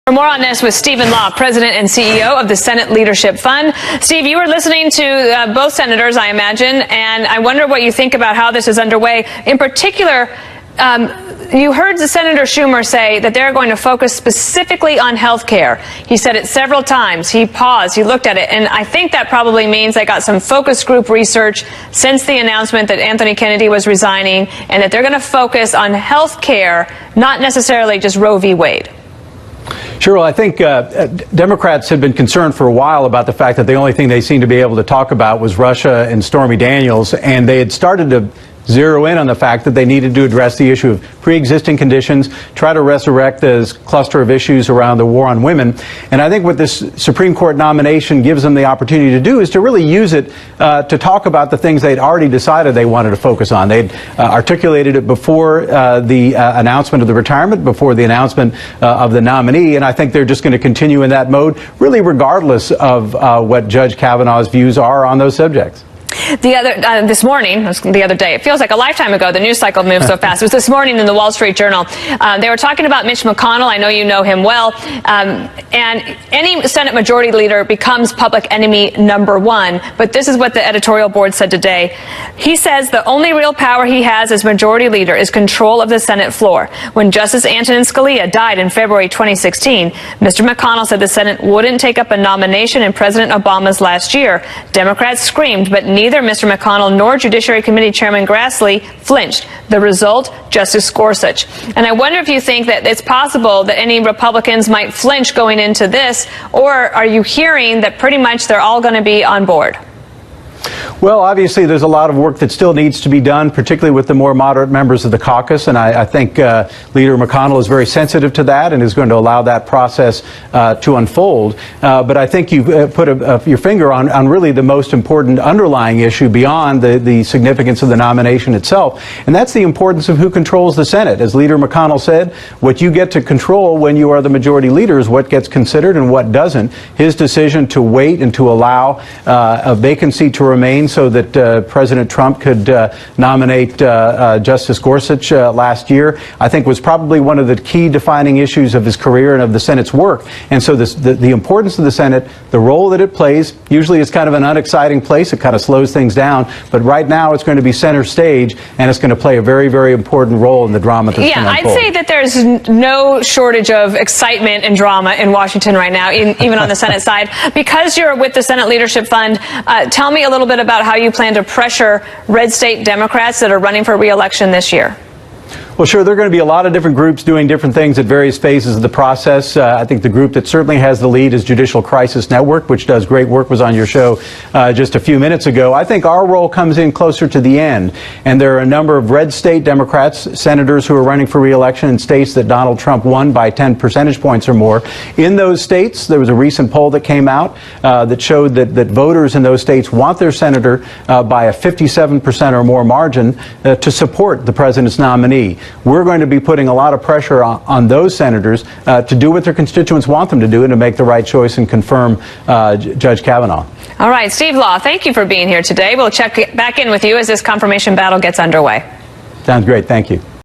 For more on this with Stephen Law, President and CEO of the Senate Leadership Fund. Steve, you were listening to both senators, I imagine, and I wonder what you think about how this is underway. In particular, you heard Senator Schumer say that they're going to focus specifically on health care. He said it several times. He paused. He looked at it. And I think that probably means they got some focus group research since the announcement that Anthony Kennedy was resigning, and that they're going to focus on health care, not necessarily just Roe v. Wade. Sure. Well, I think Democrats had been concerned for a while about the fact that the only thing they seemed to be able to talk about was Russia and Stormy Daniels, and they had started to zero in on the fact that they needed to address the issue of pre-existing conditions, try to resurrect this cluster of issues around the war on women. And I think what this Supreme Court nomination gives them the opportunity to do is to really use it to talk about the things they'd already decided they wanted to focus on. They'd articulated it before the announcement of the retirement, before the announcement of the nominee, and I think they're just going to continue in that mode, really regardless of what Judge Kavanaugh's views are on those subjects. This morning, the other day, it feels like a lifetime ago, the news cycle moves so fast. It was this morning in the Wall Street Journal. They were talking about Mitch McConnell. I know you know him well. And any Senate Majority Leader becomes public enemy number one. But this is what the editorial board said today. He says the only real power he has as Majority Leader is control of the Senate floor. When Justice Antonin Scalia died in February 2016, Mr. McConnell said the Senate wouldn't take up a nomination in President Obama's last year. Democrats screamed, but neither Mr. McConnell nor Judiciary Committee Chairman Grassley flinched. The result, Justice Gorsuch. And I wonder if you think that it's possible that any Republicans might flinch going into this, or are you hearing that pretty much they're all going to be on board? Well, obviously, there's a lot of work that still needs to be done, particularly with the more moderate members of the caucus. And I think Leader McConnell is very sensitive to that and is going to allow that process to unfold. But I think you've put your finger on really the most important underlying issue beyond the significance of the nomination itself. And that's the importance of who controls the Senate. As Leader McConnell said, what you get to control when you are the majority leader is what gets considered and what doesn't. His decision to wait and to allow a vacancy to remain so that President Trump could nominate Justice Gorsuch last year, I think was probably one of the key defining issues of his career and of the Senate's work. And so the importance of the Senate, the role that it plays, usually is kind of an unexciting place. It kind of slows things down. But right now it's going to be center stage, and it's going to play a very, very important role in the drama that's going to unfold. I'd say that there's no shortage of excitement and drama in Washington right now, even on the Senate side. Because you're with the Senate Leadership Fund, tell me a little bit about how you plan to pressure red state Democrats that are running for re-election this year. Well, sure, there are going to be a lot of different groups doing different things at various phases of the process. I think the group that certainly has the lead is Judicial Crisis Network, which does great work, was on your show just a few minutes ago. I think our role comes in closer to the end, and there are a number of red state Democrats, senators who are running for re-election in states that Donald Trump won by 10 percentage points or more. In those states, there was a recent poll that came out that showed that voters in those states want their senator by a 57% or more margin to support the president's nominee. We're going to be putting a lot of pressure on those senators to do what their constituents want them to do and to make the right choice and confirm Judge Kavanaugh. All right, Steve Law, thank you for being here today. We'll check back in with you as this confirmation battle gets underway. Sounds great. Thank you.